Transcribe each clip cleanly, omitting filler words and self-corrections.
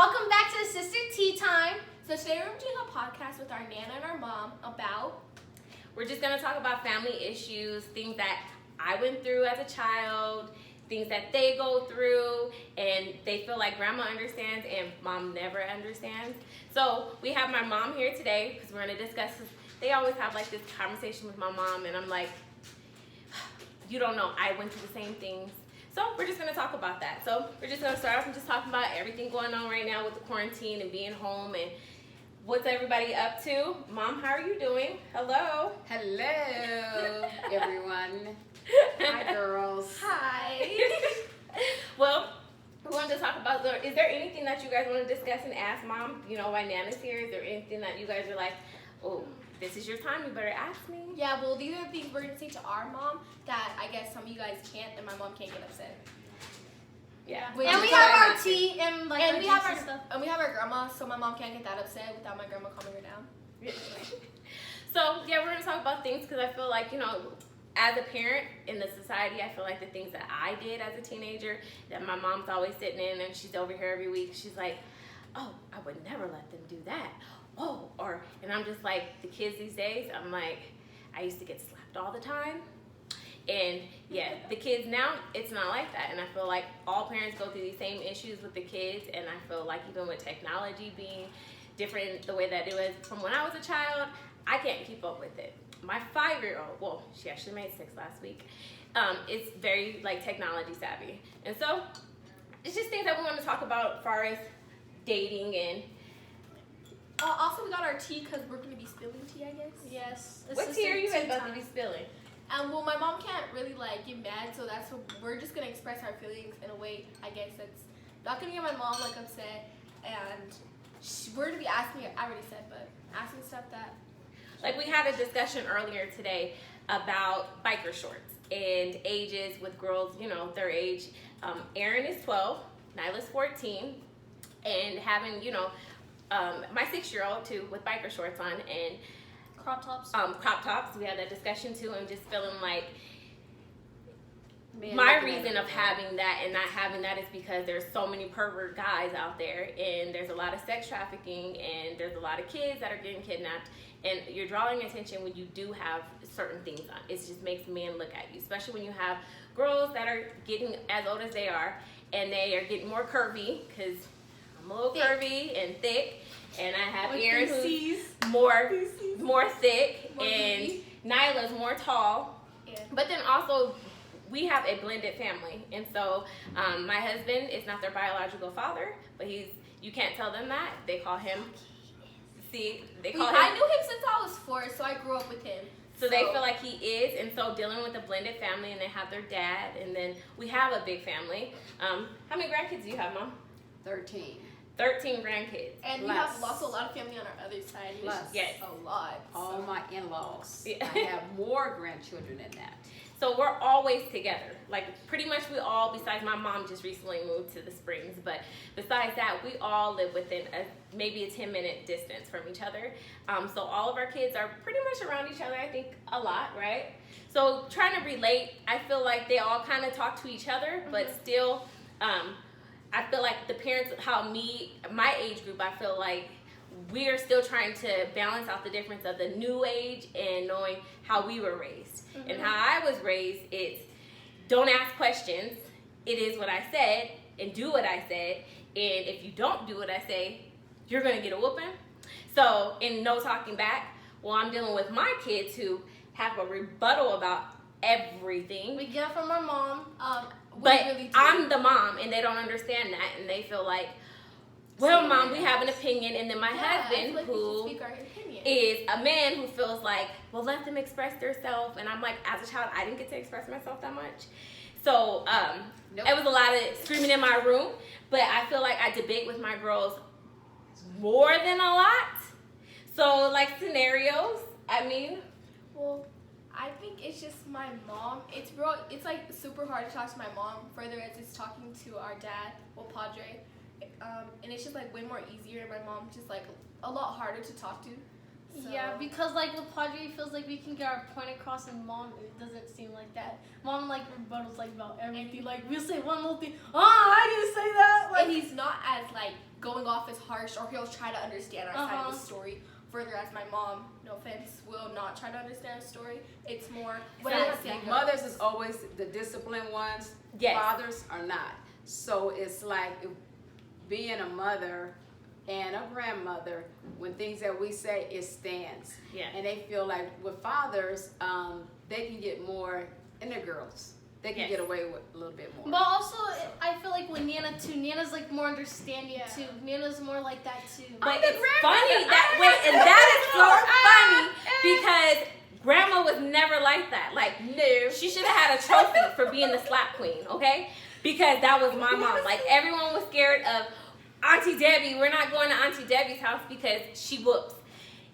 welcome back to Sister Tea Time. So today we're doing a podcast with our Nana and our mom about... We're just going to talk about family issues, things that I went through as a child, things that they go through, and they feel like grandma understands and mom never understands. So we have my mom here today because we're going to discuss this. They always have like this conversation with my mom, and I'm like, you don't know, I went through the same things. So we're just going to talk about that. So we're just going to start off and just talk about everything going on right now with the quarantine and being home and what's everybody up to. Mom, how are you doing? Hello. Hello, everyone. Hi, girls. Hi. Well, we wanted to talk about, is there anything that you guys want to discuss and ask Mom? You know, why Nana's here? Is there anything that you guys are like, oh, this is your time, you better ask me? Yeah, well, these are things we're going to say to our mom that I guess some of you guys can't, and my mom can't get upset. Yeah. And we have our tea and like And our we have juice our stuff. and we have our grandma, so my mom can't get that upset without my grandma calming her down. So, yeah, we're going to talk about things because I feel like, you know, as a parent in the society, I feel like the things that I did as a teenager, that my mom's always sitting in and she's over here every week. She's like, oh, I would never let them do that. Oh, and I'm just like, the kids these days, I'm like, I used to get slapped all the time. And yeah, the kids now, it's not like that. And I feel like all parents go through these same issues with the kids. And I feel like even with technology being different the way that it was from when I was a child, I can't keep up with it. My 5-year-old, well, she actually made 6 last week, is very like technology savvy. And so it's just things that we want to talk about as far as dating and Also, we got our tea because we're going to be spilling tea, I guess. Yes. what tea are you guys about to be spilling? Well, my mom can't really like get mad, so that's what we're just going to express our feelings in a way, I guess, that's not going to get my mom like upset. And we're going to be asking, I already said, but asking stuff that... Like we had a discussion earlier today about biker shorts and ages with girls, you know, their age. Erin is 12, Nyla's 14, and having, you know, my 6-year-old too with biker shorts on and Crop tops. crop tops. We had that discussion too, and just feeling like Man, my looking at reason it. of having that and not having that is because there's so many pervert guys out there, and there's a lot of sex trafficking, and there's a lot of kids that are getting kidnapped, and you're drawing attention when you do have certain things on. It just makes men look at you, especially when you have girls that are getting as old as they are, and they are getting more curvy, because I'm a little curvy and thick, and I have Erin who's more thick, More and beefy. Nyla's more tall. Yeah. But then also, we have a blended family, and so my husband is not their biological father, but you can't tell them that. They call him, I knew him since I was 4, so I grew up with him. so they feel like he is, and so dealing with a blended family, and they have their dad, and then we have a big family. How many grandkids do you have, Mom? 13. 13 grandkids. And we Less. have also a lot of family on our other side. which Less. is Yes. a lot. All so. my in-laws. Yeah. I have more grandchildren than that. So we're always together. Like pretty much we all, besides my mom just recently moved to the Springs, but besides that, we all live within maybe a 10-minute distance from each other. So all of our kids are pretty much around each other, I think, a lot, right? So trying to relate, I feel like they all kind of talk to each other, but still, I feel like the parents, my age group, I feel like we are still trying to balance out the difference of the new age and knowing how we were raised. And how I was raised, it's don't ask questions. It is what I said, and do what I said. And if you don't do what I say, you're going to get a whooping. So, and no talking back. Well, I'm dealing with my kids who have a rebuttal about everything. We get it from our mom. We But really do. I'm the mom, and they don't understand that, and they feel like, well, Mom, we have an opinion. And then my I husband, feel like we who should speak our opinion. is a man who feels like, well, let them express themselves. And I'm like, as a child, I didn't get to express myself that much. So Nope. it was a lot of screaming in my room. But I feel like I debate with my girls more than a lot. So, like, scenarios, I mean. Well, I think it's just my mom. It's like super hard to talk to my mom further as it's talking to our dad, well, Padre. And it's just like way more easier, and my mom just like a lot harder to talk to. So. Yeah, because like with Padre, it feels like we can get our point across, and Mom, it doesn't seem like that. Mom like rebuttals like about everything. Like we'll say one little thing, I didn't say that. Like and he's not as like going coming off as harsh, or he'll try to understand our side of the Uh-huh. story. Further, as my mom, no offense, will not try to understand the story. It's more It's what not I the say same. goes. Mothers is always the disciplined ones. Yes. Fathers are not. So it's like being a mother and a grandmother, when things that we say, it stands. Yeah. And they feel like with fathers, they can get more, and they're girls, they can Yes. get away with a little bit more. But also, I feel like with Nana too, Nana's like more understanding Yeah. too. Nana's more like that too. But the it's grandmother. funny that way, and that is so funny because grandma was never like that. Like, No. she should have had a trophy for being the slap queen, okay? Because that was my mom. Like, everyone was scared of Auntie Debbie. We're not going to Auntie Debbie's house because she whoops.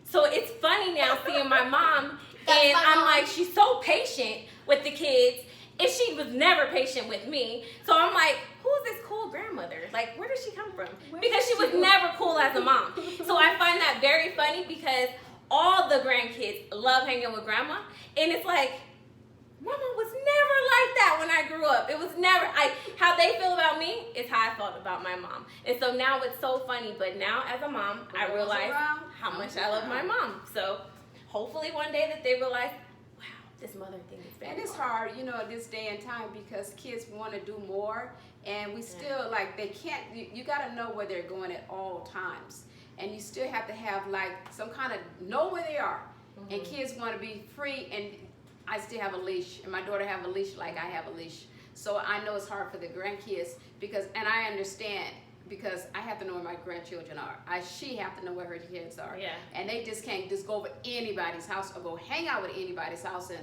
So it's funny now seeing my mom, That's and my I'm mom. like, she's so patient with the kids, and she was never patient with me. So I'm like, who's this cool grandmother? Like, where does she come from? Because she was never cool as a mom. So I find that very funny because all the grandkids love hanging with grandma, and it's like, Mama was never like that when I grew up. It was never, how they feel about me is how I felt about my mom. And so now it's so funny, but now as a mom, I Girls realize around, how much girls I love my around. mom. So hopefully one day that they realize, wow, this mother thing is very And it's hard, this day and time, because kids want to do more, and we still, like, they can't, you got to know where they're going at all times. And you still have to have, like, some kind of, know where they are. And kids want to be free, and I still have a leash, and my daughter have a leash like I have a leash. So I know it's hard for the grandkids, and I understand, because I have to know where my grandchildren are. She have to know where her kids are. Yeah. And they just can't just go over anybody's house or go hang out with anybody's house, and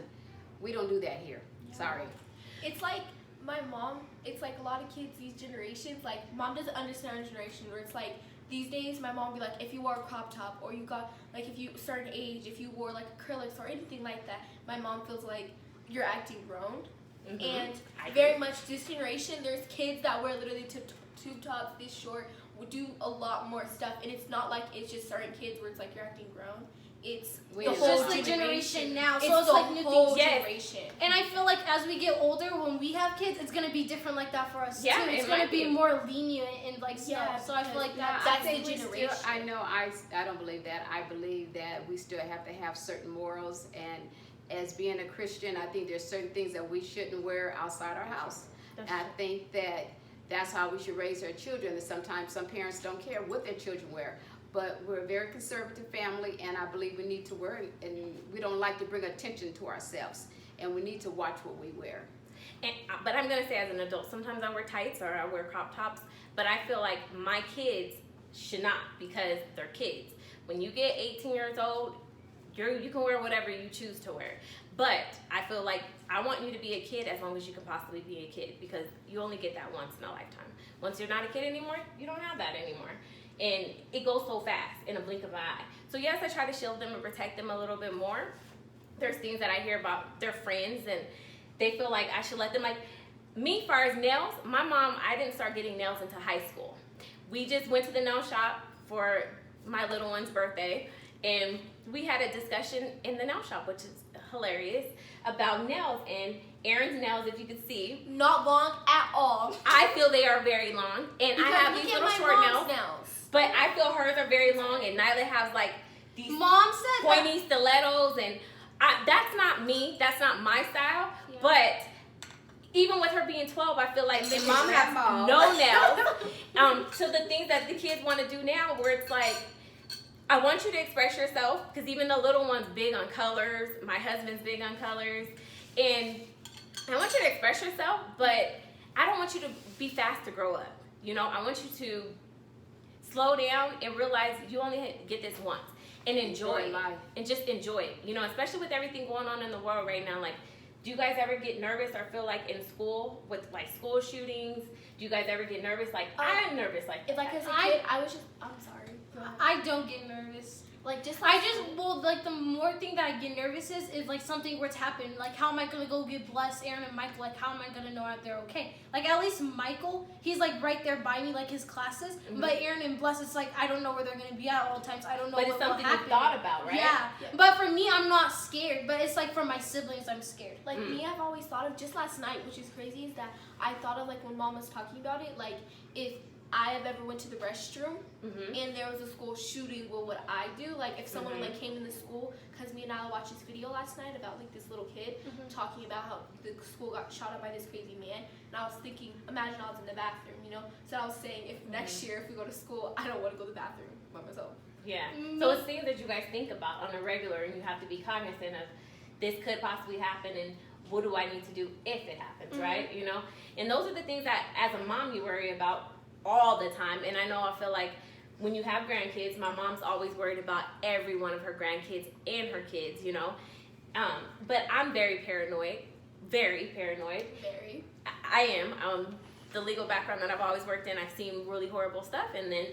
we don't do that here. Sorry. It's like my mom, it's like a lot of kids these generations, like mom doesn't understand our generation where it's like these days my mom would be like, if you wore a crop top or you got like if you certain age, if you wore like acrylics or anything like that, my mom feels like you're acting grown. Mhm. And I very do. much this generation, there's kids that wear literally tube tops this short, would do a lot more stuff, and it's not like it's just certain kids where it's like you're acting grown. It's We the It's whole just the generation now, so It's it's the like new whole things. Yes. generation. And I feel like as we get older, when we have kids, it's gonna be different like that for us Yeah, too. It's it gonna might be be. more lenient and like Yeah, stuff. So I feel like because that's the we still- generation. I know I don't believe that. I believe that we still have to have certain morals, and as being a Christian, I think there's certain things that we shouldn't wear outside our house. That's I think that's how we should raise our children, and sometimes some parents don't care what their children wear. But we're a very conservative family, and I believe we need to wear it, and we don't like to bring attention to ourselves, and we need to watch what we wear. But I'm gonna say as an adult, sometimes I wear tights or I wear crop tops, but I feel like my kids should not, because they're kids. When you get 18 years old, you can wear whatever you choose to wear. But I feel like I want you to be a kid as long as you can possibly be a kid, because you only get that once in a lifetime. Once you're not a kid anymore, you don't have that anymore. And it goes so fast in a blink of an eye. So yes, I try to shield them and protect them a little bit more. There's things that I hear about their friends, and they feel like I should let them, like me, as far as nails, my mom, I didn't start getting nails until high school. We just went to the nail shop for my little one's birthday, and we had a discussion in the nail shop, which is hilarious, about nails. And Aaron's nails, if you could see, Not long at all. I feel they are very long, and I have Look these at little my short mom's nails. But I feel hers are very long, and Nyla has like these Mom said that. pointy stilettos, and that's not me. That's not my style. Yeah. But even with her being 12, I feel like Look my at mom has grandma. no nails. So the things that the kids want to do now, where it's like, I want you to express yourself, because even the little one's big on colors. My husband's big on colors, and I want you to express yourself, but I don't want you to be fast to grow up. I want you to slow down and realize you only get this once, and enjoy it. life. And just enjoy it. Especially with everything going on in the world right now. Like, do you guys ever get nervous or feel like in school with like school shootings? Do you guys ever get nervous? Like, I'm nervous like If like that. as a kid, I was just, I'm sorry. Go ahead. I don't get nervous. Like just I just like the more thing that I get nervous is like something were to happen. Like, how am I gonna go get blessed, Aaron and Michael? Like, how am I gonna know that they're okay? Like, at least Michael, he's like right there by me, like his classes. Mhm. But Aaron and Bless, it's like I don't know where they're gonna be at all times. I don't know But what it's something will you happen. thought about, right? Yeah. Yeah. But for me, I'm not scared. But it's like for my siblings, I'm scared. Like me, I've always thought of just last night, which is crazy, is that I thought of like when mom was talking about it, like if I have ever went to the restroom Mhm. and there was a school shooting, what would I do? Like if someone like came in the school, because me and I watched this video last night about like this little kid talking about how the school got shot up by this crazy man, and I was thinking, imagine I was in the bathroom, you know? So I was saying, if next year if we go to school, I don't want to go to the bathroom by myself. Yeah. So it's things that you guys think about on a regular, and you have to be cognizant of this could possibly happen, and what do I need to do if it happens, right? You know, and those are the things that as a mom you worry about all the time. And I know I feel like when you have grandkids, my mom's always worried about every one of her grandkids and her kids, you know. But I'm very paranoid, very paranoid. Very. I am. The legal background that I've always worked in, I've seen really horrible stuff, and then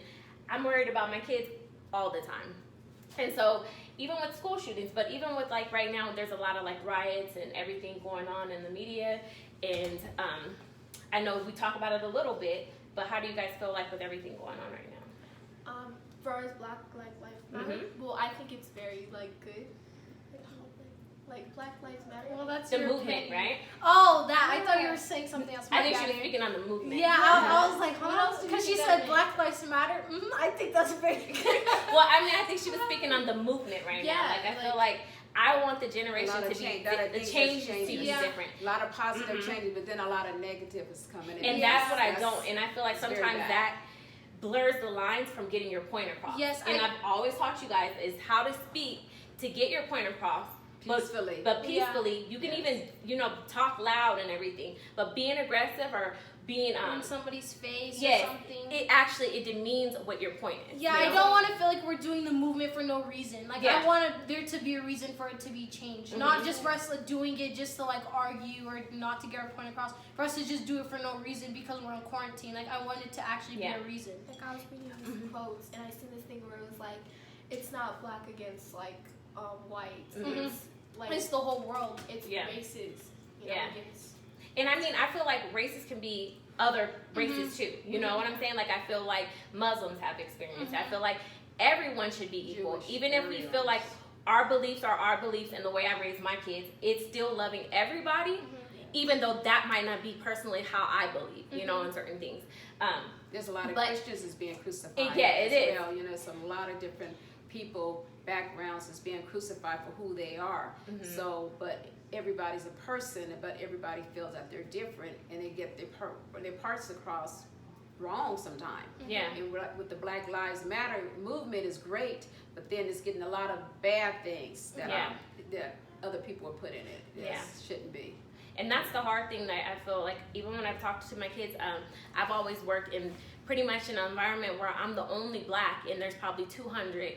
I'm worried about my kids all the time. And so even with school shootings, but even with like right now, there's a lot of like riots and everything going on in the media, and I know we talk about it a little bit, but how do you guys feel like with everything going on right now? For us, Black Lives Matter. Well, I think it's very like good. Like Black Lives Matter. Well, that's The your movement, opinion. right? Oh, that. I thought you were saying something else. I think she My was bad. speaking on the movement. Yeah, I was like, What huh? else did Because you she say said that Black Lives Matter. I think that's very good. Well, I mean, I think she was speaking on the movement right now. Yeah, Like, I like- feel like I want the generation A lot to of be, change. That I the think change that's to be changing. different. A lot of positive changes, but then a lot of negative is coming in. And Yes, that's what I That's- don't, and I feel like very sometimes bad. that blurs the lines from getting your point across. Yes, and I- I've always taught you guys is how to speak to get your point across. Peacefully. But peacefully, you can Yes. even, you know, talk loud and everything. But being aggressive or being in somebody's face yes, or something. it demeans what your point is. Yeah, you I know? don't want to feel like we're doing the movement for no reason. Like Yeah. I want there to be a reason for it to be changed, not just for us like, doing it just to like argue or not to get our point across. For us to just do it for no reason because we're on quarantine. Like I want it to actually Yeah. be a reason. Like I was reading these quotes, and I seen this thing where it was like, it's not black against like white. It's like It's the whole world. it's Yeah. races. You know, Yeah. against. And I mean, I feel like races can be other races too. You know what I'm saying? Like, I feel like Muslims have experience. I feel like everyone should be equal. Jewish, Even if we everyone. feel like our beliefs are our beliefs and the way I raise my kids, it's still loving everybody, even though that might not be personally how I believe, you know, in certain things. There's a lot of But- Christians is being crucified. Yeah, it as is. well. You know, so a lot of different people, backgrounds is being crucified for who they are. So, but everybody's a person, but everybody feels that they're different, and they get their parts across wrong sometimes. Yeah. And with the Black Lives Matter movement is great, but then it's getting a lot of bad things that that other people are putting in it. That shouldn't be. And that's the hard thing that I feel like, even when I've talked to my kids, I've always worked in pretty much an environment where I'm the only black, and there's probably 200,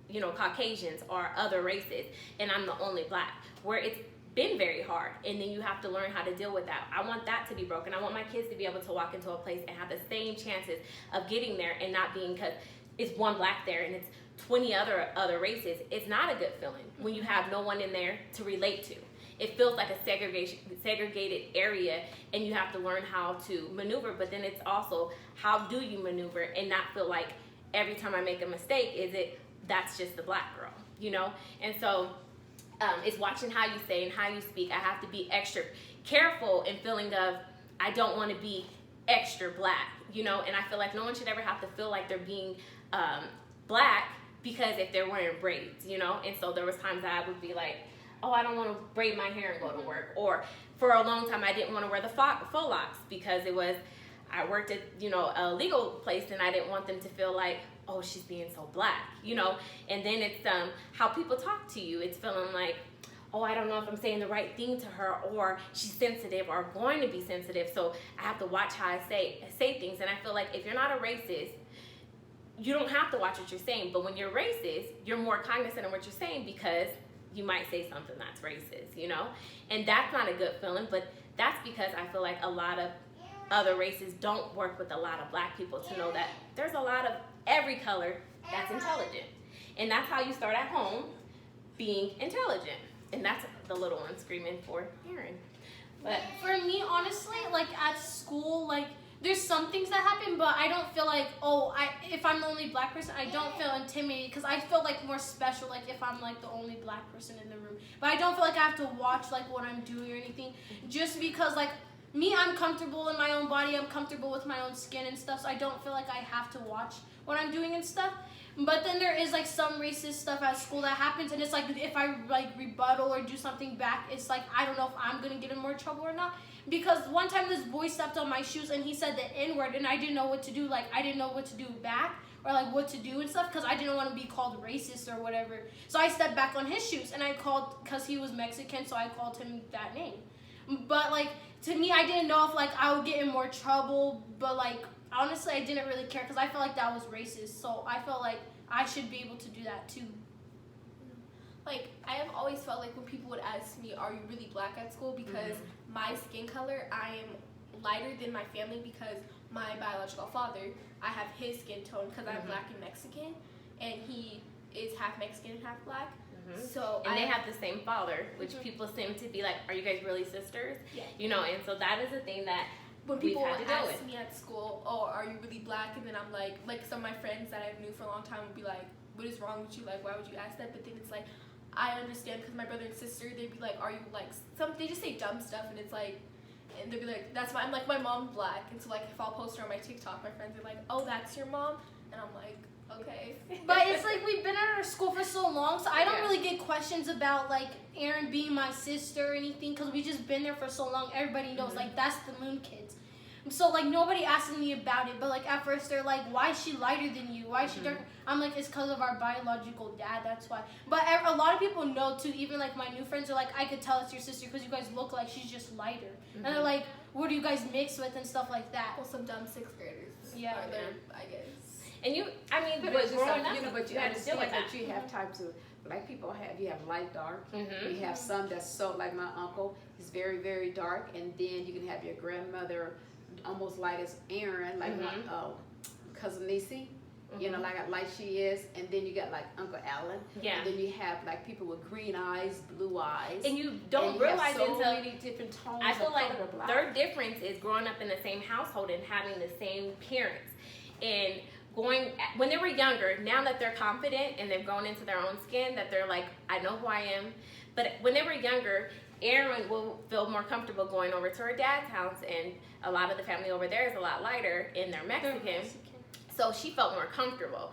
you know, Caucasians or other races, and I'm the only black, where it's been very hard, and then you have to learn how to deal with that. I want that to be broken. I want my kids to be able to walk into a place and have the same chances of getting there, and not being, because it's one black there and it's 20 other races. It's not a good feeling when you have no one in there to relate to. It feels like a segregated area, and you have to learn how to maneuver, but then it's also, how do you maneuver and not feel like every time I make a mistake, that's just the black girl, you know? And so it's watching how you say and how you speak. I have to be extra careful and feeling of, I don't want to be extra black, you know? And I feel like no one should ever have to feel like they're being black because if they're wearing braids, you know? And so there was times that I would be like, oh, I don't want to braid my hair and go to work. Or for a long time, I didn't want to wear the faux locks because I worked at, you know, a legal place, and I didn't want them to feel like, oh, she's being so black, you know? And then it's how people talk to you. It's feeling like, oh, I don't know if I'm saying the right thing to her, or she's sensitive or going to be sensitive, so I have to watch how I say things. And I feel like if you're not a racist, you don't have to watch what you're saying. But when you're racist, you're more cognizant of what you're saying, because you might say something that's racist, you know? And that's not a good feeling, but that's because I feel like a lot of other races don't work with a lot of black people to know that there's a lot of every color that's intelligent. And that's how you start at home, being intelligent. And that's the little one screaming for hearing. But for me, honestly, like at school, like there's some things that happen, but I don't feel like, if I'm the only black person, I don't feel intimidated, because I feel like more special, like if I'm like the only black person in the room. But I don't feel like I have to watch like what I'm doing or anything, just because like me, I'm comfortable in my own body. I'm comfortable with my own skin and stuff. So I don't feel like I have to watch what I'm doing and stuff. But then there is like some racist stuff at school that happens, and it's like if I like rebuttal or do something back, it's like I don't know if I'm gonna get in more trouble or not. Because one time this boy stepped on my shoes and he said the N-word, and I didn't know what to do. Like I didn't know what to do back or like what to do and stuff because I didn't want to be called racist or whatever. So I stepped back on his shoes and I called, because he was Mexican, so I called him that name. But like to me, I didn't know if like I would get in more trouble, but like honestly, I didn't really care because I felt like that was racist. So I felt like I should be able to do that too. Like, I have always felt like when people would ask me, are you really black at school? Because my skin color, I am lighter than my family because my biological father, I have his skin tone because I'm black and Mexican, and he is half Mexican and half black. So and they have the same father, which people seem to be like, are you guys really sisters? Yeah. You know, and so that is a thing that when we've people had would to deal ask with. me at school, oh, are you really black? And then I'm like some of my friends that I knew for a long time would be like, what is wrong with you? Like, why would you ask that? But then it's like, I understand because my brother and sister, they'd be like, are you like, they just say dumb stuff, and it's like, and they'd be like, that's why I'm like, my mom's black. And so like, if I'll post her on my TikTok, my friends are like, oh, that's your mom? And I'm like, okay. But it's like we've been at our school for so long, so I don't really get questions about like Erin being my sister or anything because we just been there for so long. Everybody knows like that's the Moon Kids. So like nobody asking me about it, but like at first they're like, why is she lighter than you? Why is she darker? I'm like, it's because of our biological dad, that's why. But a lot of people know too, even like my new friends are like, I could tell it's your sister because you guys look like she's just lighter. And they're like, what do you guys mix with and stuff like that. Well, some dumb sixth graders. Yeah. Are there, I guess. And you, I mean, But but it's just growing like, up, you know, but you had to deal understand with that that. you have types of, like people have, you have light, dark. You have some that's so, like my uncle, he's very, very dark. And then you can have your grandmother almost light as Erin, like my cousin Nisi. You know, like she is, and then you got like Uncle Alan, Yeah. and then you have like people with green eyes, blue eyes, And you don't and realize you have so until many different tones. I feel of like color black. their difference is growing up in the same household and having the same parents. And when they were younger, now that they're confident and they've grown into their own skin, that they're like, I know who I am. But when they were younger, Erin will feel more comfortable going over to her dad's house, and a lot of the family over there is a lot lighter and they're Mexican. So she felt more comfortable.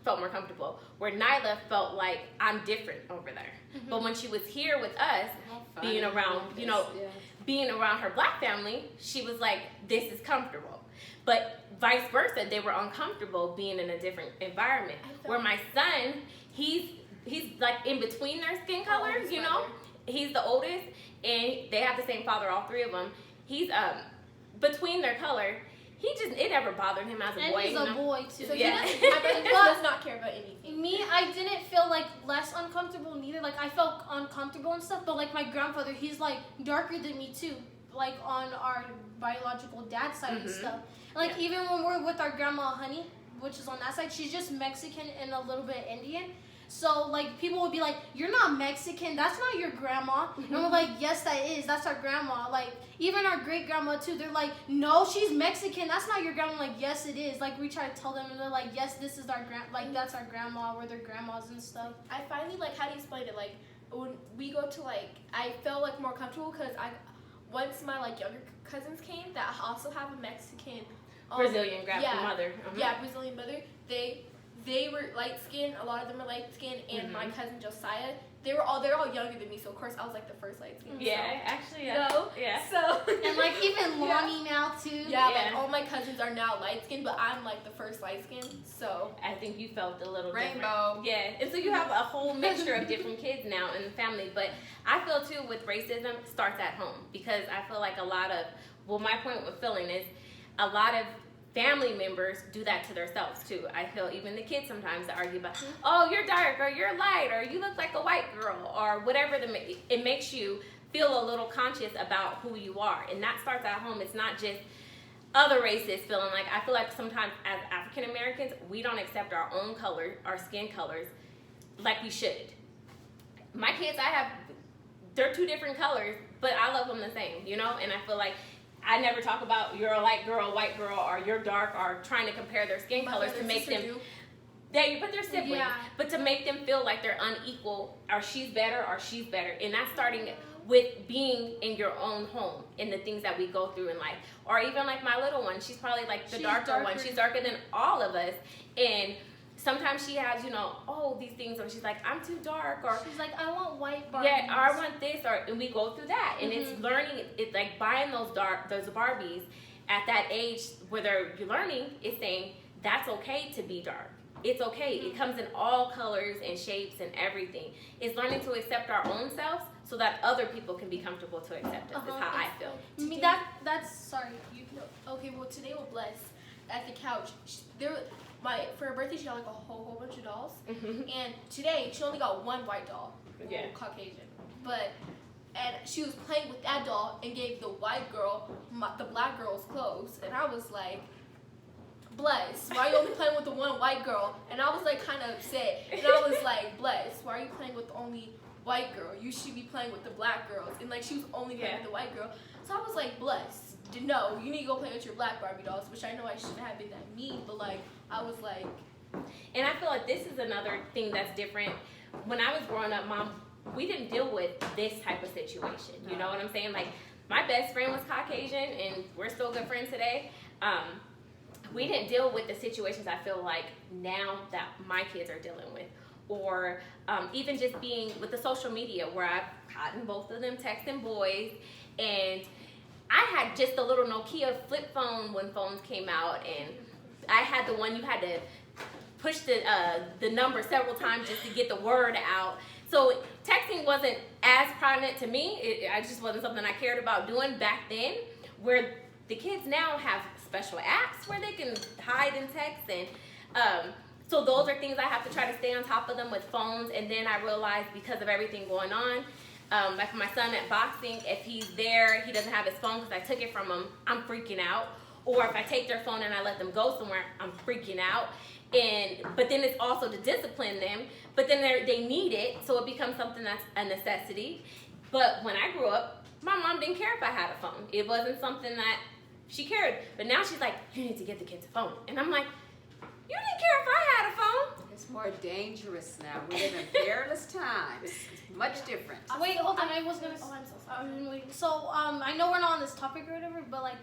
Felt more comfortable. Where Nyla felt like I'm different over there. But when she was here with us, being around, being around her black family, she was like, this is comfortable. But vice versa, they were uncomfortable being in a different environment. Where my son, he's like in between their skin colors, you know? He's the oldest, and they have the same father, all three of them. He's between their color. It never bothered him as a And boy. he's a boy too. So Yeah. my brother does not care about anything. Me, I didn't feel like less uncomfortable neither. Like I felt uncomfortable and stuff, but like my grandfather, he's like darker than me too. Like on our biological dad's side and stuff. Like even when we're with our grandma Honey, which is on that side, she's just Mexican and a little bit Indian. So like people would be like, you're not Mexican, that's not your grandma. And we're like, yes that is, that's our grandma. Like even our great grandma too, they're like, no, she's Mexican, that's not your grandma. Like yes it is. Like we try to tell them and they're like, yes, this is our that's our grandma, we're their grandmas and stuff. I finally how do you explain it? Like when we go to I felt like more comfortable because once my younger cousins came that also have a Mexican Brazilian grandmother. Yeah, Brazilian mother. They were light skinned. A lot of them were light skinned, and my cousin Josiah. They're all younger than me, so of course I was the first light skinned. Yeah, actually, yeah. So and even Lonnie now too. Yeah, all my cousins are now light skinned, but I'm the first light skinned. So I think you felt a little rainbow. Different. Yeah, and so you have a whole mixture of different kids now in the family. But I feel too with racism starts at home because I feel like my point with feeling is a lot of family members do that to themselves too. I feel even the kids sometimes argue about, oh, you're dark or you're light or you look like a white girl or whatever. It makes you feel a little conscious about who you are, and that starts at home. It's not just other races feeling like. I feel like sometimes as African Americans, we don't accept our own color, our skin colors, like we should. My kids, they're two different colors, but I love them the same, you know. And I feel like I never talk about you're a light girl, white girl, or you're dark, or trying to compare their skin colors to make them. But they're siblings. Yeah. But to make them feel like they're unequal, or she's better, and that's starting with being in your own home and the things that we go through in life. Or even like my little one, she's probably like the darker one. She's darker than all of us. And sometimes she has, these things, or she's like, I'm too dark, or she's like, I want white Barbies. Yeah, or I want this, and we go through that. And it's learning, it's like buying those Barbies at that age, whether you're learning, is saying, that's okay to be dark. It's okay. It comes in all colors and shapes and everything. It's learning to accept our own selves so that other people can be comfortable to accept us. Is how I feel. I mean, that's sorry. Okay, well today we'll bless at the couch. For her birthday she got like a whole bunch of dolls, and today she only got one white doll, Caucasian, and she was playing with that doll and gave the white girl the black girl's clothes, and I was like, Bless, why are you only playing with the one white girl? And I was like kind of upset. And I was like, Bless, why are you playing with the only white girl? You should be playing with the black girls. And like she was only playing with the white girl. So I was like, Bless, no, you need to go play with your black Barbie dolls, which I know I shouldn't have been that mean, but like I was like. And I feel like this is another thing that's different. When I was growing up, Mom, we didn't deal with this type of situation. You know what I'm saying? Like my best friend was Caucasian and we're still good friends today. We didn't deal with the situations I feel like now that my kids are dealing with, or even just being with the social media where I've gotten both of them texting boys, and I had just a little Nokia flip phone when phones came out, and I had the one you had to push the number several times just to get the word out. So texting wasn't as prominent to me. It just wasn't something I cared about doing back then, where the kids now have special apps where they can hide and text, and so those are things I have to try to stay on top of them with phones. And then I realized because of everything going on, like my son at boxing, if he's there, he doesn't have his phone because I took it from him, I'm freaking out. Or if I take their phone and I let them go somewhere, I'm freaking out. But then it's also to discipline them, but then they need it, so it becomes something that's a necessity. But when I grew up, my mom didn't care if I had a phone. It wasn't something that she cared. But now she's like, you need to get the kids a phone. And I'm like, you didn't care if I had a phone. It's more dangerous now. We live in perilous times. It's much different. Wait, hold on. I was gonna. Oh, I'm so sorry. So I know we're not on this topic or whatever, but like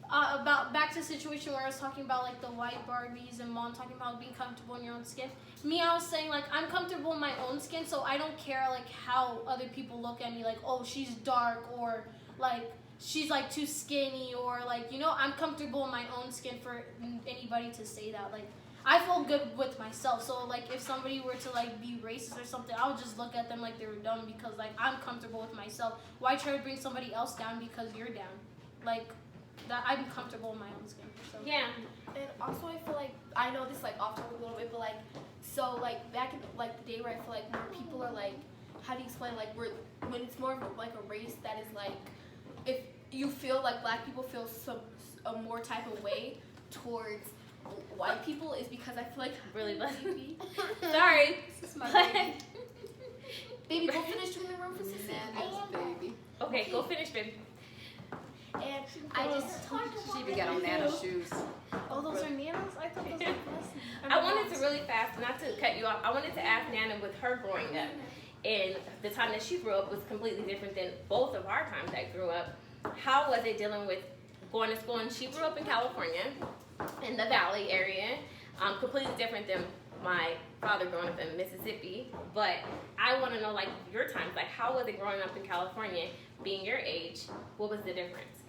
about back to the situation where I was talking about like the white Barbies and Mom talking about being comfortable in your own skin. Me, I was saying like I'm comfortable in my own skin, so I don't care like how other people look at me. Like, oh, she's dark, or like she's like too skinny, or like I'm comfortable in my own skin for anybody to say that. Like I feel good with myself. So like if somebody were to like be racist or something, I would just look at them like they were dumb because like I'm comfortable with myself. Why try to bring somebody else down because you're down? Like that, I'm comfortable in my own skin. So. Yeah. And also I feel like, I know this like off topic a little bit, but like, so like back in like the day where I feel like more people are like, how do you explain like when it's more of like a race that is like, if you feel like black people feel a more type of way towards white people, is because I feel like really sorry. This is my baby. Baby, go finish doing the room for Sissy. Baby. Okay, go finish, baby. And I just talked She even got on Nana shoes. Oh, those are Nana's? I thought those were blessings. I wanted to really fast, not to cut you off, I wanted to ask Nana with her growing up. And the time that she grew up was completely different than both of our times that grew up. How was it dealing with going to school? And she grew up in California, in the Valley area, completely different than my father growing up in Mississippi. But I want to know, like, your times, like, how was it growing up in California, being your age? What was the difference?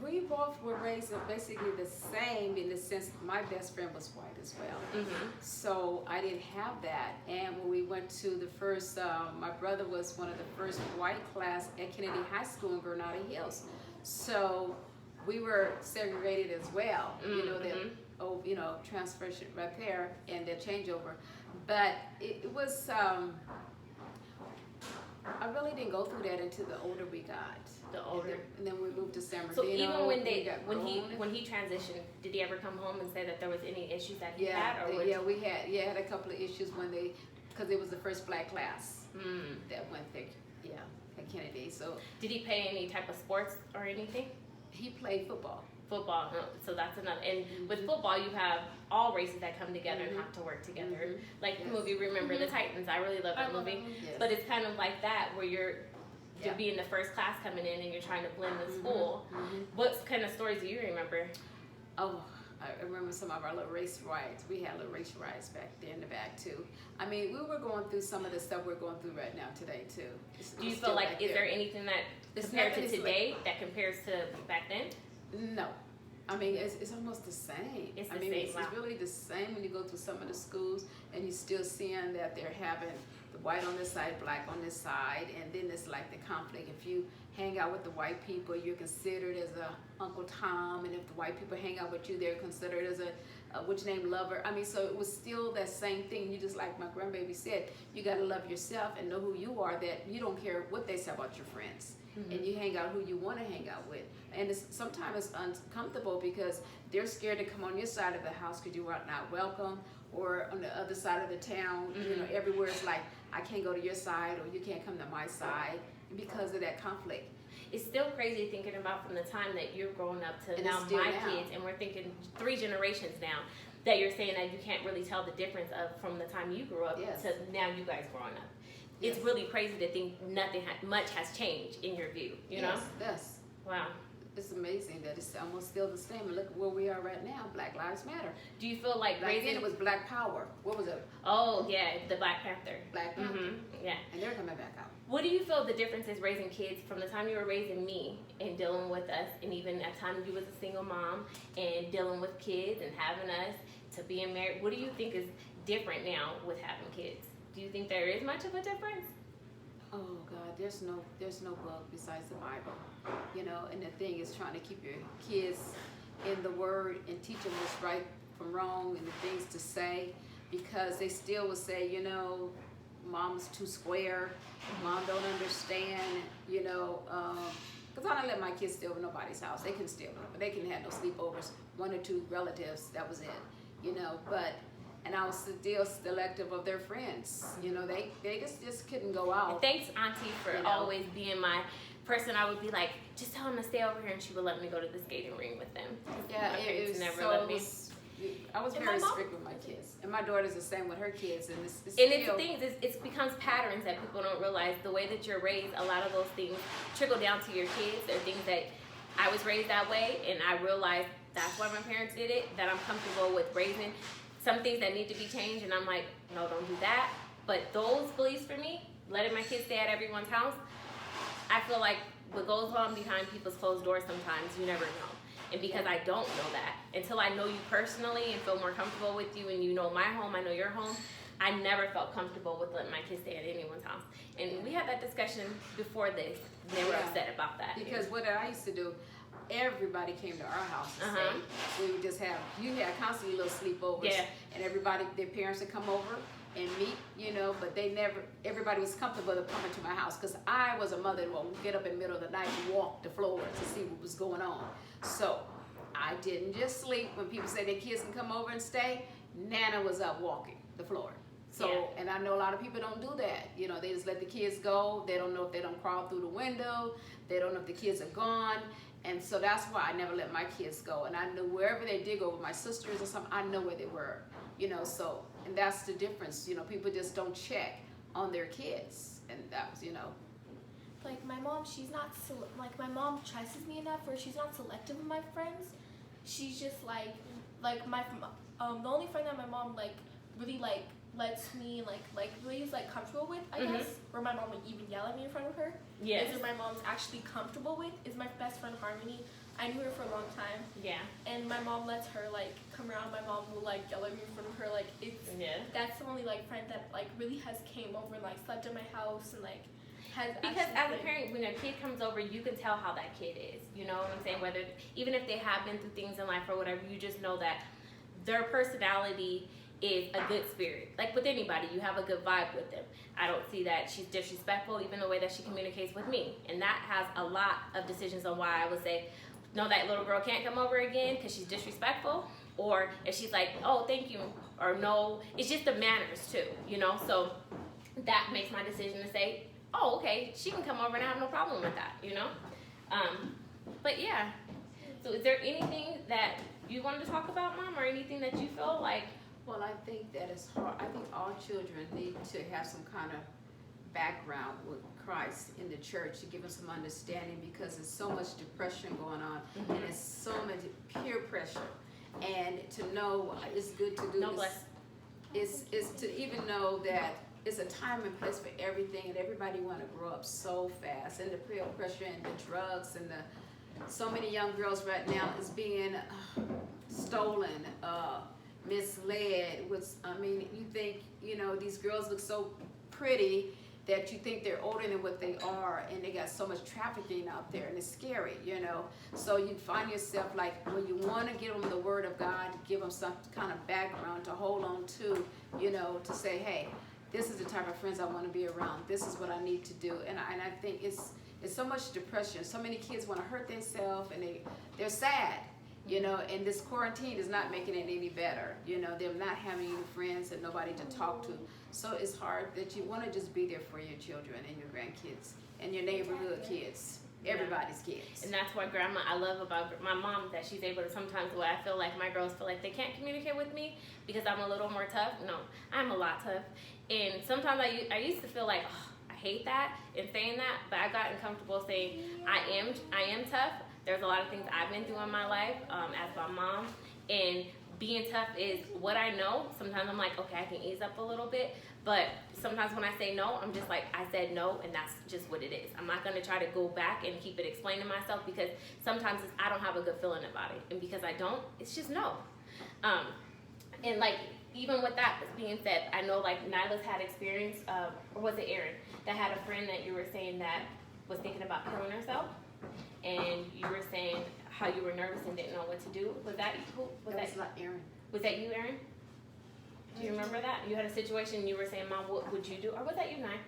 We both were raised basically the same in the sense my best friend was white as well. Mm-hmm. So I didn't have that. And when we went to the first, my brother was one of the first white class at Kennedy High School in Granada Hills. So we were segregated as well. Mm-hmm. Transfer right there and the changeover. But it was, I really didn't go through that until the older we got. The older. And then we moved to San So Bernardino. even when he transitioned, did he ever come home and say that there was any issues that he had? Or we had a couple of issues because it was the first black class that went there. Yeah, at Kennedy. So did he play any type of sports or anything? he played football. football. So that's another. And with football, you have all races that come together and have to work together. Like the movie Remember the Titans. I really love that movie. Yes. But it's kind of like that where you're being the first class coming in and you're trying to blend the school. What kind of stories do you remember? Oh, I remember some of our little race riots. We had little race riots back there in the back too. I mean, we were going through some of the stuff we're going through right now today too. Do you feel like, is there anything that compared to today that compares to back then? No. I mean, it's almost the same. It's the I mean, same. it's really the same when you go through some of the schools and you still seeing that they're having the white on this side, black on this side, and then it's like the conflict. If you hang out with the white people, you're considered as a Uncle Tom, and if the white people hang out with you, they're considered as a which name lover. I mean, so it was still that same thing. You just like my grandbaby said, you got to love yourself and know who you are, that you don't care what they say about your friends. And you hang out who you want to hang out with. And sometimes it's uncomfortable because they're scared to come on your side of the house because you are not welcome, or on the other side of the town, you know, everywhere it's like, I can't go to your side or you can't come to my side because of that conflict. It's still crazy thinking about from the time that you're growing up to And now it's still my now. kids, and we're thinking 3 generations now, that you're saying that you can't really tell the difference of from the time you grew up Yes. to now you guys growing up. Yes. It's really crazy to think much has changed in your view, you know? Yes. Wow. It's amazing that it's almost still the same. And look at where we are right now. Black Lives Matter. Do you feel like Back raising... then it was Black Power. What was it? Oh, yeah, the Black Panther. Black Panther. Yeah. And they're coming back out. What do you feel the difference is raising kids from the time you were raising me and dealing with us, and even at times you was a single mom and dealing with kids and having us, to being married? What do you think is different now with having kids? Do you think there is much of a difference? Oh God, there's no book besides the Bible, you know. And the thing is trying to keep your kids in the Word and teach them what's right from wrong and the things to say, because they still will say, you know, mom's too square, mom don't understand, you know. Because I don't let my kids stay over nobody's house. They can stay over, but they can have no sleepovers. 1 or 2 relatives, that was it, you know. But and I was still selective of their friends. You know, they just couldn't go out. And thanks, Auntie, for You know. always being my person. I would be like, just tell them to stay over here, and she would let me go to the skating ring with them. Yeah, My it parents was never so. let me. I was And very my mom- strict with my kids, and my daughter's the same with her kids, and it's And still. it's the things, it becomes patterns that people don't realize. The way that you're raised, a lot of those things trickle down to your kids. They're things that I was raised that way, and I realized that's why my parents did it, that I'm comfortable with raising some things that need to be changed, and I'm like, no, don't do that. But those beliefs for me, letting my kids stay at everyone's house, I feel like what goes on behind people's closed doors sometimes, you never know. And because I don't know that, until I know you personally and feel more comfortable with you, and you know my home, I know your home, I never felt comfortable with letting my kids stay at anyone's house. And we had that discussion before this, and they were Yeah. upset about that. Because what I used to do, everybody came to our house and Uh-huh. stayed. We would just have, you had constantly little sleepovers, Yeah. and everybody, their parents would come over and meet, you know, but everybody was comfortable to come into my house, because I was a mother who would get up in the middle of the night and walk the floor to see what was going on. So I didn't just sleep. When people say their kids can come over and stay, Nana was up walking the floor. So, Yeah. and I know a lot of people don't do that. You know, they just let the kids go. They don't know if they don't crawl through the window. They don't know if the kids are gone. And so that's why I never let my kids go. And I knew wherever they did go with my sisters or something, I know where they were. You know, so, and that's the difference. You know, people just don't check on their kids. And that was, you know. Like my mom, she's not like my mom trusts me enough where she's not selective with my friends. She's just like my the only friend that my mom like really like lets me like really is like comfortable with, I Mhm. guess, where my mom would even yell at me in front of her. Yes. Is where my mom's actually comfortable with is my best friend Harmony. I knew her for a long time, Yeah. and my mom lets her like come around. My mom will like yell at me in front of her. Like it's Yeah. that's the only like friend that like really has came over and like slept in my house and like has Because actually, as a like, parent, when a kid comes over, you can tell how that kid is. You know what I'm saying? Whether, even if they have been through things in life or whatever, you just know that their personality is a good spirit. Like with anybody, you have a good vibe with them. I don't see that she's disrespectful, even the way that she communicates with me. And that has a lot of decisions on why I would say, no, that little girl can't come over again because she's disrespectful. Or if she's like, oh, thank you, or no. It's just the manners too, you know? So that makes my decision to say, oh, okay, she can come over and I have no problem with that, you know? But yeah, So is there anything that you wanted to talk about, Mom, or anything that you feel like? Well, I think that it's hard. I think all children need to have some kind of background with Christ in the church to give them some understanding, because there's so much depression going on, and there's so much peer pressure. And to know it's good to do No, this, is to even know that it's a time and place for everything, and everybody want to grow up so fast, and the peer pressure and the drugs and so many young girls right now is being stolen, misled. You think, these girls look so pretty that you think they're older than what they are, and they got so much trafficking out there, and it's scary, So you find yourself like, when you want to give them the word of God, give them some kind of background to hold on to, to say, hey, this is the type of friends I want to be around. This is what I need to do. And I think it's so much depression. So many kids want to hurt themselves, and they're sad, and this quarantine is not making it any better. They're not having any friends and nobody to talk to. So it's hard that you want to just be there for your children and your grandkids and your neighborhood kids, everybody's kids. And that's what I love about my mom, that she's able to sometimes, what I feel like my girls feel like they can't communicate with me because I'm a little more tough. No, I'm a lot tough. And sometimes I used to feel like, I hate that and saying that, but I've gotten comfortable saying I am tough. There's a lot of things I've been through in my life as my mom, and being tough is what I know. Sometimes I'm like, okay, I can ease up a little bit, but sometimes when I say no, I'm just like, I said no, and that's just what it is. I'm not going to try to go back and keep it explaining myself, because sometimes I don't have a good feeling about it, and because I don't, it's just no. And like, even with that being said, I know like Nyla's had experience, or was it Erin, that had a friend that you were saying that was thinking about killing herself, and you were saying how you were nervous and didn't know what to do. Was that who? That was not Erin. Was that you, Erin? Do you remember that? You had a situation and you were saying, Mom, what would you do? Or was that you, Nye?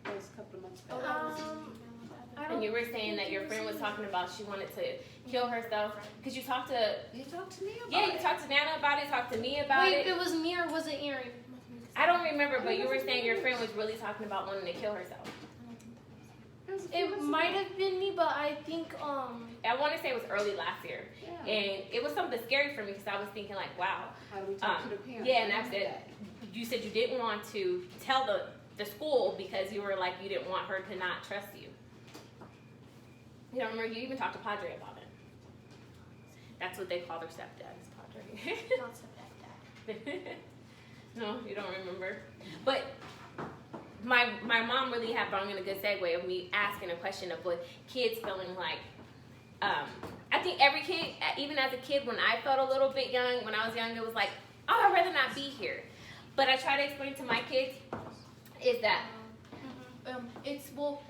That was a couple of months back. And you were saying that your friend was talking about she wanted to kill herself. Because you talked to... You talked to me about Yeah, you talked to Nana about it, talked to me about it. Wait, it was me or was it Erin? I don't remember, but you were saying your friend was really talking about wanting to kill herself. It might have been me, but I think I want to say it was early last year. Yeah. And it was something scary for me because I was thinking like, wow. How do we talk to the parents? Yeah, and I said, you said you didn't want to tell the school because you were like, you didn't want her to not trust you. You don't remember? You even talked to Padre about it. That's what they call their stepdad, is Padre. not stepdad. No, you don't remember. But my mom really had brought in a good segue of me asking a question of what kids feeling like. I think every kid, even as a kid, when I felt a little bit young, when I was young, it was like, oh, I'd rather not be here. But I try to explain to my kids is that it's both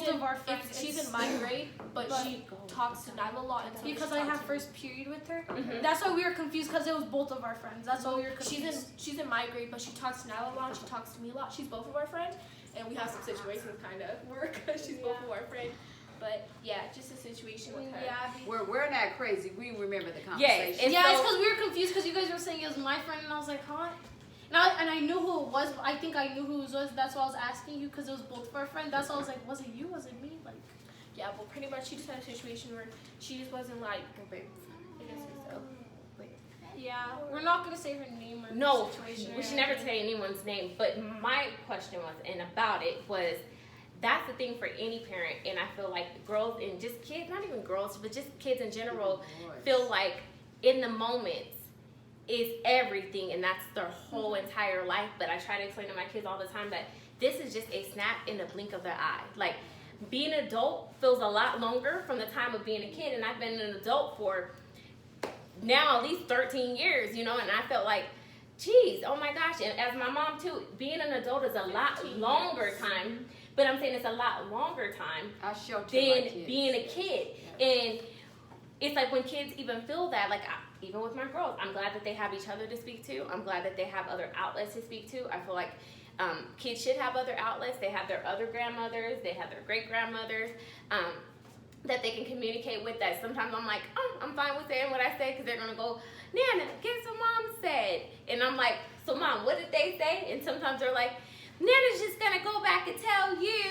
of our friends. She's in my grade, but she talks to Nyla a lot. Because I have first period with her. That's why we were confused, because it was both of our friends. That's why we were confused. She's in my grade, but she talks to Nyla a lot. She talks to me a lot. She's both of our friends, and we have some situations kind of work because she's both of our friends. But yeah, just a situation with her. Yeah, We're not crazy. We remember the Yes, conversation. yeah, it's because we were confused because you guys were saying it was my friend, and I was like, huh? And I knew who it was. I think I knew who it was. That's why I was asking you, because it was both of our friends. That's why I was like, was it you? Was it me? Like, yeah, well, pretty much she just had a situation where she just wasn't like. yeah, we're not gonna say her name or no, the situation. we should never say anyone's name. But my question was, and about it was, that's the thing for any parent, and I feel like girls and just kids, not even girls, but just kids in general, feel like in the moments is everything, and that's their whole entire life. But I try to explain to my kids all the time that this is just a snap in the blink of their eye. Like, being an adult feels a lot longer from the time of being a kid, and I've been an adult for now at least 13 years, and I felt like, geez, oh my gosh. And as my mom too, being an adult is a lot longer time, but I'm saying it's a lot longer time than being a kid. And it's like when kids even feel that, like even with my girls, I'm glad that they have each other to speak to. I'm glad that they have other outlets to speak to. I feel like kids should have other outlets. They have their other grandmothers. They have their great-grandmothers that they can communicate with. That sometimes I'm like, oh, I'm fine with saying what I say because they're going to go, Nana, guess what Mom said? And I'm like, so Mom, what did they say? And sometimes they're like, Nana's just going to go back and tell you,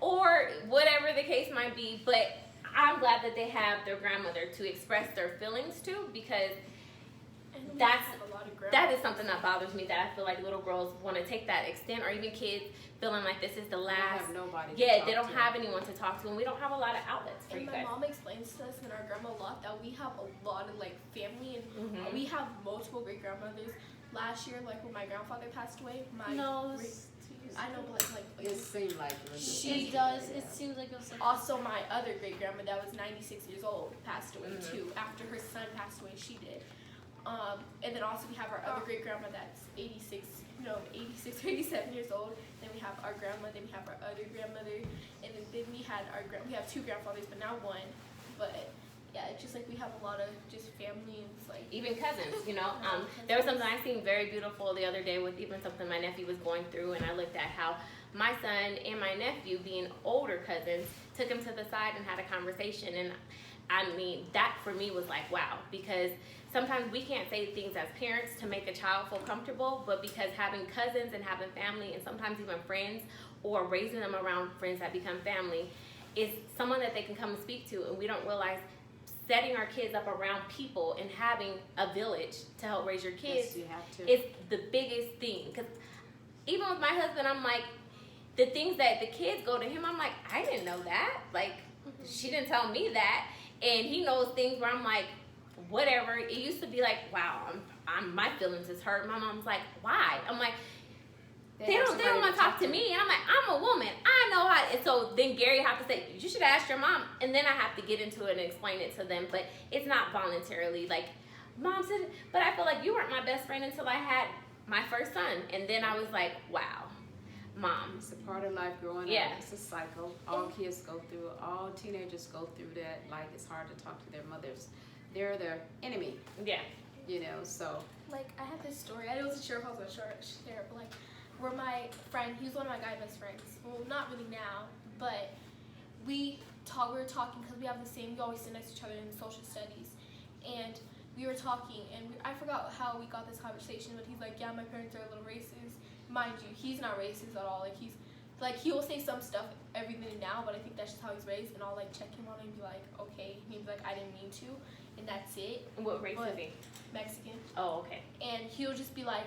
or whatever the case might be. But I'm glad that they have their grandmother to express their feelings to, because And we that's have a lot of that is something that bothers me, that I feel like little girls want to take that extent, or even kids feeling like this is the They last. have nobody to Yeah, talk they don't to. have anyone to talk to, and we don't have a lot of outlets for And you my guys. mom explains to us and our grandma a lot that we have a lot of like family, and Mhm. we have multiple great grandmothers. Last year, like when my grandfather passed away, No, great- it's 2 years I know, ago. but like It seemed like it was She does. It seems like it was like. also my other great grandma that was 96 years old passed away Mhm. too. After her son passed away, she did. And then also we have our other great grandma that's 86 or 87 years old. Then we have our grandma. Then we have our other grandmother, and then we had we have 2 grandfathers, but now 1. But yeah, it's just like we have a lot of just family, and it's like Even cousins, you know. There was something I seen very beautiful the other day with even something my nephew was going through, and I looked at how my son and my nephew, being older cousins, took him to the side and had a conversation. And I mean, that for me was like, wow, because sometimes we can't say things as parents to make a child feel comfortable, but because having cousins and having family, and sometimes even friends, or raising them around friends that become family, is someone that they can come and speak to. And we don't realize setting our kids up around people and having a village to help raise your kids Yes, you have to. is the biggest thing. Because even with my husband, I'm like, the things that the kids go to him, I'm like, I didn't know that. Like, she didn't tell me that. And he knows things where I'm like, whatever. It used to be like, wow, my feelings is hurt. My mom's like, why? I'm like, they have don't somebody want to talk to me. And I'm like, I'm a woman. I know how. And so then Gary have to say, you should ask your mom. And then I have to get into it and explain it to them. But it's not voluntarily. Like, mom said, but I feel like you weren't my best friend until I had my first son. And then I was like, wow, mom. It's a part of life growing Yeah. up. It's a cycle. All kids go through it. All teenagers go through that. Like, it's hard to talk to their mothers. They're their enemy, Yeah. you know, so. like I had this story. I wasn't sure if I was gonna share it, but like where my friend, he was one of my guy best friends. Well, not really now, but we were talking because we have the same. We always sit next to each other in social studies, and we were talking, and I forgot how we got this conversation, but he's like, yeah, my parents are a little racist. Mind you, he's not racist at all. Like he will say some stuff every minute now, but I think that's just how he's raised, and I'll like check him on it and be like, okay. And he'd be like, I didn't mean to, and that's it. And what race is he? Mexican. Oh, okay. And he'll just be like,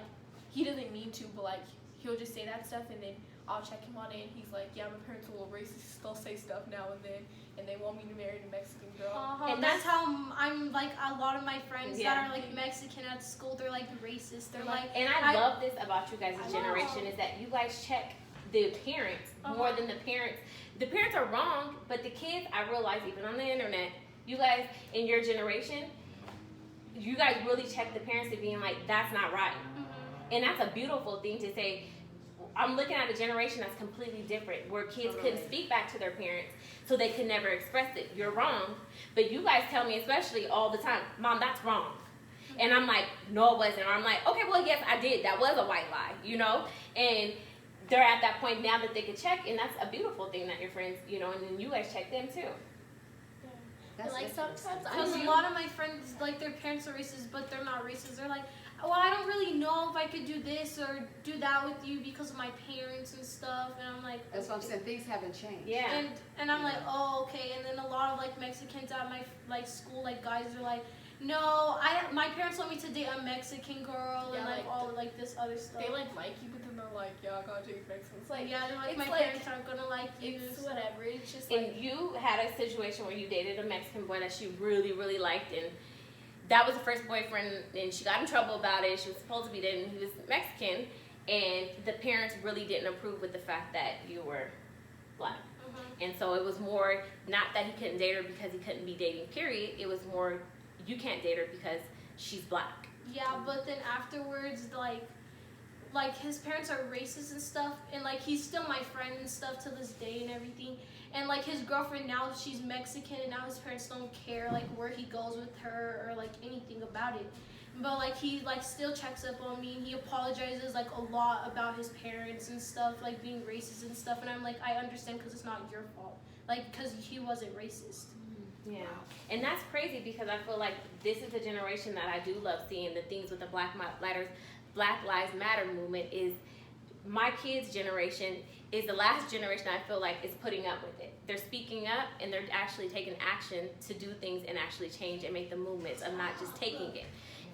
he doesn't mean to, but like he'll just say that stuff, and then I'll check him on it, and he's like, yeah, my parents are a little racist. They'll say stuff now and then, and they want me to marry a Mexican girl. And That's how I'm like a lot of my friends Yeah. that are like Mexican at school. They're like racist. They're like, And I love this about you guys' I generation, know. is that you guys check the parents more than the parents. The parents are wrong, but the kids, I realize even on the internet, you guys in your generation, you guys really check the parents to being like, that's not right. And that's a beautiful thing to say. I'm looking at a generation that's completely different, where kids couldn't speak back to their parents, so they could never express it. You're wrong. But you guys tell me, especially all the time, Mom, that's wrong. And I'm like, no, it wasn't. Or I'm like, okay, well, yes, I did. That was a white lie, you know? And they're at that point now that they can check, and that's a beautiful thing that your friends, you know, and then you guys check them too. That's like interesting. sometimes because a lot of my friends, like their parents are racist, but they're not racist. They're like, well, I don't really know if I could do this or do that with you because of my parents and stuff. And I'm like, That's what I'm saying. Things haven't changed. Yeah. And I'm like, oh, okay. And then a lot of like Mexicans at my like school, like guys are like, no, my parents want me to date a Mexican girl Yeah, and like like all like this other stuff. they like you, but then they're like, yeah, I gotta take Mexican. It's like, yeah, they're like, it's my like- parents aren't gonna like you. it's whatever. It's just And like, you had a situation where you dated a Mexican boy that she really, really liked, and that was the first boyfriend, and she got in trouble about it. She was supposed to be dating, he was Mexican, and the parents really didn't approve with the fact that you were black. And so it was more, not that he couldn't date her because he couldn't be dating, period. It was more, you can't date her because she's black. Yeah, but then afterwards, like his parents are racist and stuff, and like he's still my friend and stuff to this day and everything. And like his girlfriend now, she's Mexican, and now his parents don't care like where he goes with her or like anything about it. But like he like still checks up on me, and he apologizes like a lot about his parents and stuff, like being racist and stuff. And I'm like, I understand because it's not your fault, like because he wasn't racist. Yeah, and that's crazy because I feel like this is a generation that I do love seeing the things with the Black Lives Matter movement is my kids' generation is the last generation I feel like is putting up with it. They're speaking up and they're actually taking action to do things and actually change and make the movements of not just taking it.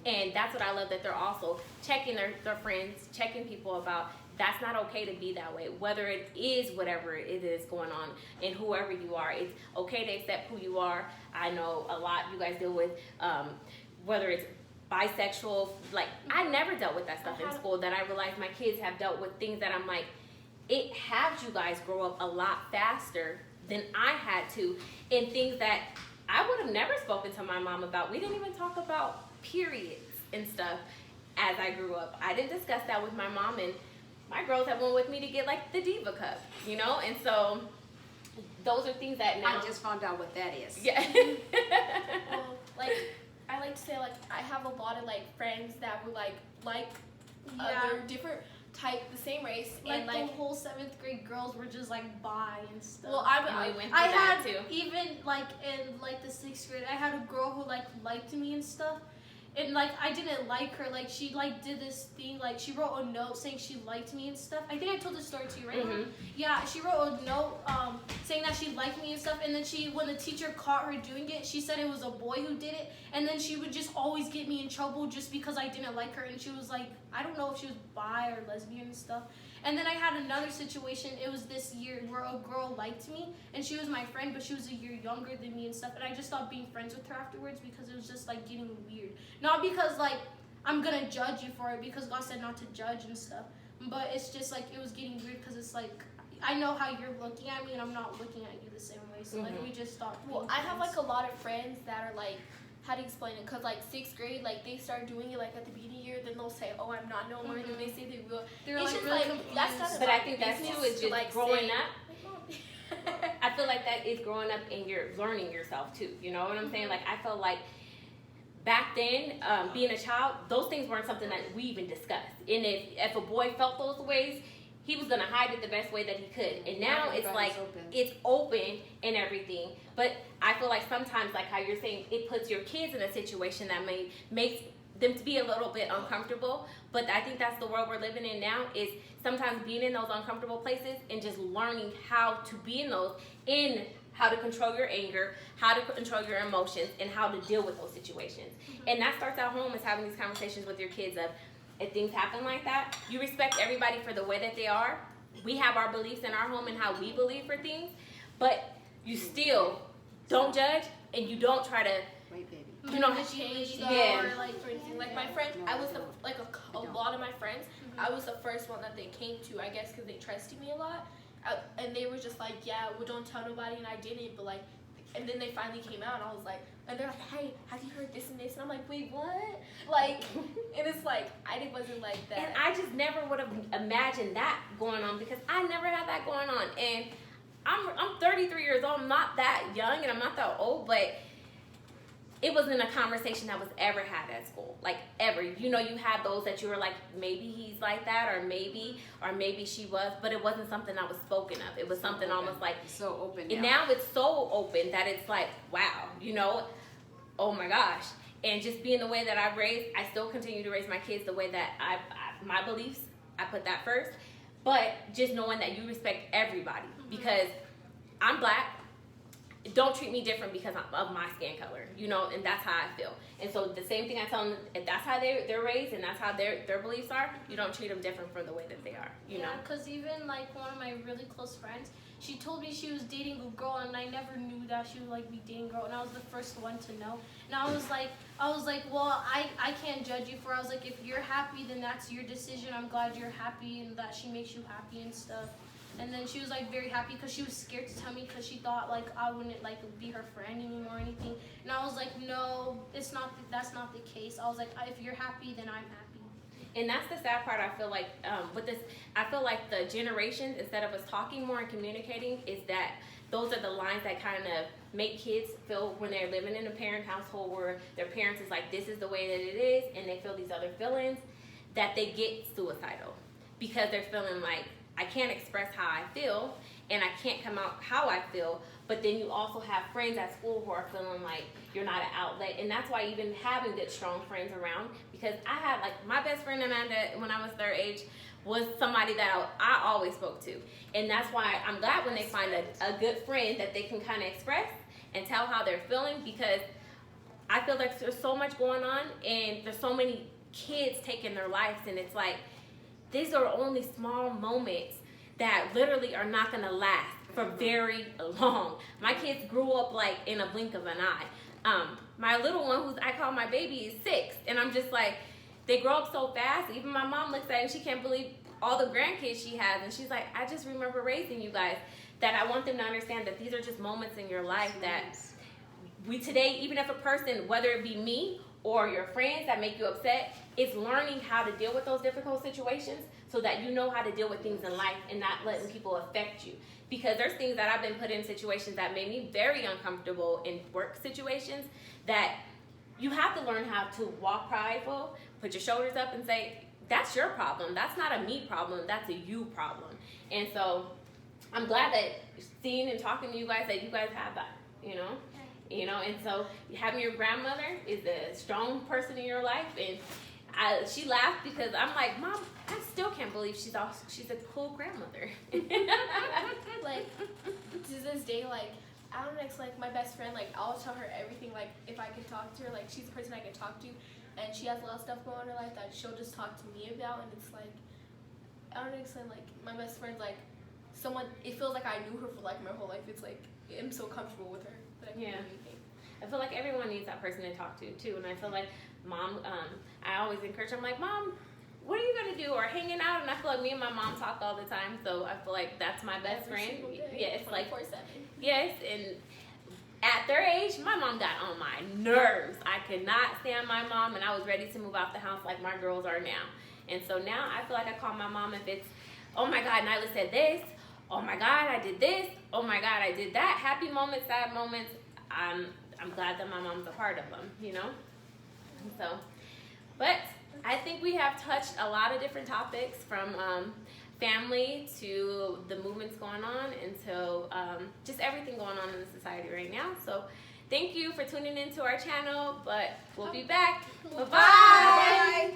And that's what I love, that they're also checking their friends, checking people about that's not okay to be that way. Whether it is whatever it is going on and whoever you are, it's okay to accept who you are. I know a lot you guys deal with, whether it's bisexual, like I never dealt with that stuff in school that I realized my kids have dealt with, things that I'm like, it had you guys grow up a lot faster than I had to, and things that I would have never spoken to my mom about. We didn't even talk about periods and stuff as I grew up. I didn't discuss that with my mom, and my girls have went with me to get like the Diva Cup, you know, and so those are things that now I just found out what that is. Yeah. Well, like I like to say, like I have a lot of like friends that were like other different type, the same race, Like, and like the whole 7th grade girls were just like bi and stuff. well, And we went through I that had too. even like in like the 6th grade, I had a girl who like liked me and stuff, and like I didn't like her. Like she like did this thing, like she wrote a note saying she liked me and stuff. I think I told this story to you, right? Mhm. Yeah, she wrote a note saying that she liked me and stuff, and then when the teacher caught her doing it, she said it was a boy who did it, and then she would just always get me in trouble just because I didn't like her, and she was like, I don't know if she was bi or lesbian and stuff. And then I had another situation, it was this year, where a girl liked me, and she was my friend, but she was a year younger than me and stuff, and I just stopped being friends with her afterwards because it was just like getting weird. Not because like I'm gonna judge you for it, because God said not to judge and stuff, but it's just like it was getting weird because it's like I know how you're looking at me and I'm not looking at you the same way, so like we just stopped being well, I have friends. like a lot of friends that are like, how to explain it? Cause like 6th grade, like they start doing it like at the beginning of the year, then they'll say, oh, I'm not no more. Then they say they will. They're It's like just really like confused. that's not But I think that business too is to, just like, growing say, up. I feel like that is growing up and you're learning yourself too. You know what I'm saying? Like I felt like back then, being a child, those things weren't something that we even discussed. And if a boy felt those ways, he was gonna hide it the best way that he could. And now it's like it's open and everything. But I feel like sometimes, like how you're saying, it puts your kids in a situation that makes them to be a little bit uncomfortable. But I think that's the world we're living in now, is sometimes being in those uncomfortable places and just learning how to be in those, in how to control your anger, how to control your emotions, and how to deal with those situations. And that starts at home, is having these conversations with your kids of, if things happen like that, you respect everybody for the way that they are. We have our beliefs in our home and how we believe for things, but you still don't judge and you don't try to, Wait, baby. you know, change Yeah. or like for anything. Like my friend, I was a lot of my friends, I was the first one that they came to, I guess, because they trusted me a lot, and they were just like, yeah, well, don't tell nobody, and I didn't, but like, and then they finally came out, and I was like, and they're like, hey, have you heard this and this? And I'm like, wait, what? Like, and it's like, I wasn't like that. and I just never would have imagined that going on, because I never had that going on. And I'm 33 years old. I'm not that young and I'm not that old, but it wasn't a conversation that was ever had at school, like ever. You know, you had those that you were like, maybe he's like that, or maybe she was, but it wasn't something that was spoken of. It was something almost like, It's so open and now. now it's so open that it's like, wow, you know, oh my gosh. And just being the way that I've raised, I still continue to raise my kids the way that my beliefs, I put that first. But just knowing that you respect everybody, because I'm Black, don't treat me different because of my skin color, you know, and that's how I feel. And so the same thing I tell them, if that's how they're raised and that's how their beliefs are, you don't treat them different for the way that they are, you know. Yeah, because even like one of my really close friends, she told me she was dating a girl, and I never knew that she would like be dating a girl, and I was the first one to know. And I was like, well, I can't judge you for it. I was like, if you're happy, then that's your decision. I'm glad you're happy and that she makes you happy and stuff. And then she was like very happy because she was scared to tell me because she thought like I wouldn't like be her friend anymore or anything. And I was like, no, that's not the case. I was like, if you're happy, then I'm happy. And that's the sad part, I feel like, with this. I feel like the generations, instead of us talking more and communicating, is that those are the lines that kind of make kids feel, when they're living in a parent household where their parents is like, this is the way that it is, and they feel these other feelings, that they get suicidal because they're feeling like I can't express how I feel, and I can't come out how I feel. But then you also have friends at school who are feeling like you're not an outlet. And that's why even having good, strong friends around, because I had like my best friend Amanda when I was their age was somebody that I always spoke to. And that's why I'm glad when they find a good friend that they can kind of express and tell how they're feeling, because I feel like there's so much going on and there's so many kids taking their lives, and it's like these are only small moments that literally are not going to last for very long. My kids grew up like in a blink of an eye. My little one, who's I call my baby, is 6, and I'm just like, they grow up so fast. Even my mom looks at it and she can't believe all the grandkids she has, and she's like, I just remember raising you guys. That I want them to understand that these are just moments in your life that we today, even if a person, whether it be me or your friends that make you upset, it's learning how to deal with those difficult situations so that you know how to deal with things in life and not letting people affect you. Because there's things that I've been put in situations that made me very uncomfortable in work situations, that you have to learn how to walk prideful, put your shoulders up and say, that's your problem. That's not a me problem. That's a you problem. And so I'm glad that seeing and talking to you guys that you guys have that, you know. And so having your grandmother is a strong person in your life, and she laughed because I'm like, Mom, I still can't believe she's a cool grandmother. Like to this day, like I don't know, it's like my best friend, like I'll tell her everything, like if I can talk to her, like she's the person I can talk to, and she has a lot of stuff going on in her life that she'll just talk to me about, and it's like I don't know, explain, like my best friend's like someone, it feels like I knew her for like my whole life. It's like I'm so comfortable with her that I can do anything. I feel like everyone needs that person to talk to too, and I feel like Mom, I always encourage her. I'm like, Mom, what are you gonna do? Or hanging out, and I feel like me and my mom talk all the time, so I feel like that's my best Every friend. single day, Yes, like 24/7. yes, and at their age, my mom got on my nerves. I could not stand my mom, and I was ready to move out the house like my girls are now. And so now I feel like I call my mom if it's, oh my God, Nyla said this. Oh my God, I did this. Oh my God, I did that. Happy moments, sad moments. I'm glad that my mom's a part of them, you know? And so, but I think we have touched a lot of different topics, from family to the movements going on, and to just everything going on in the society right now. So thank you for tuning into our channel, but we'll be back. Bye-bye. Bye.